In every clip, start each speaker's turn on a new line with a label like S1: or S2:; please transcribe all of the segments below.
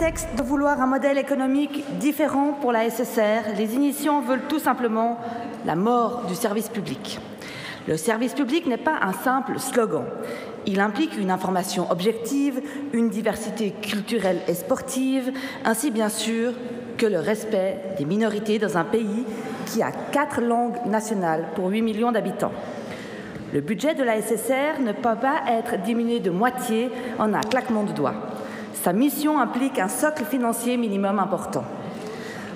S1: prétexte de vouloir un modèle économique différent pour la SSR, les initiants veulent tout simplement la mort du service public. Le service public n'est pas un simple slogan. Il implique une information objective, une diversité culturelle et sportive, ainsi bien sûr que le respect des minorités dans un pays qui a 4 langues nationales pour 8 millions d'habitants. Le budget de la SSR ne peut pas être diminué de moitié en un claquement de doigts. Sa mission implique un socle financier minimum important.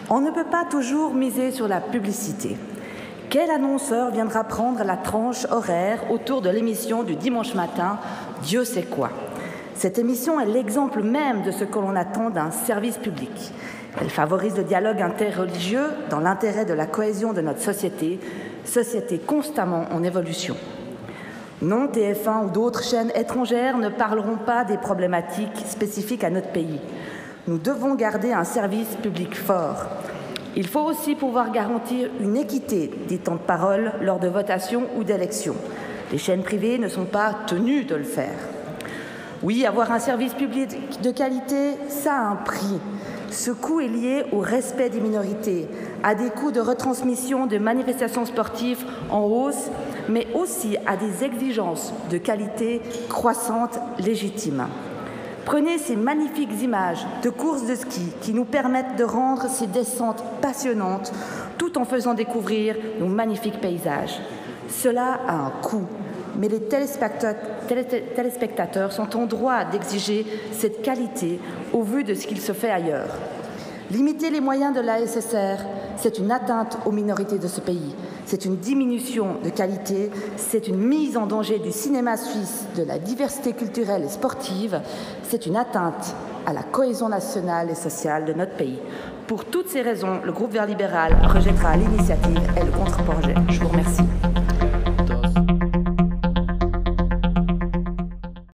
S1: On ne peut pas toujours miser sur la publicité. Quel annonceur viendra prendre la tranche horaire autour de l'émission du dimanche matin, Dieu sait quoi? Cette émission est l'exemple même de ce que l'on attend d'un service public. Elle favorise le dialogue interreligieux dans l'intérêt de la cohésion de notre société constamment en évolution. Non, TF1 ou d'autres chaînes étrangères ne parleront pas des problématiques spécifiques à notre pays. Nous devons garder un service public fort. Il faut aussi pouvoir garantir une équité des temps de parole lors de votations ou d'élections. Les chaînes privées ne sont pas tenues de le faire. Oui, avoir un service public de qualité, ça a un prix. Ce coût est lié au respect des minorités, à des coûts de retransmission de manifestations sportives en hausse, mais aussi à des exigences de qualité croissantes légitimes. Prenez ces magnifiques images de courses de ski qui nous permettent de rendre ces descentes passionnantes tout en faisant découvrir nos magnifiques paysages. Cela a un coût, mais les téléspectateurs sont en droit d'exiger cette qualité au vu de ce qu'il se fait ailleurs. Limiter les moyens de la SSR, c'est une atteinte aux minorités de ce pays. C'est une diminution de qualité, c'est une mise en danger du cinéma suisse, de la diversité culturelle et sportive, c'est une atteinte à la cohésion nationale et sociale de notre pays. Pour toutes ces raisons, le groupe Vert libéral rejettera l'initiative et le contre-projet. Je vous remercie.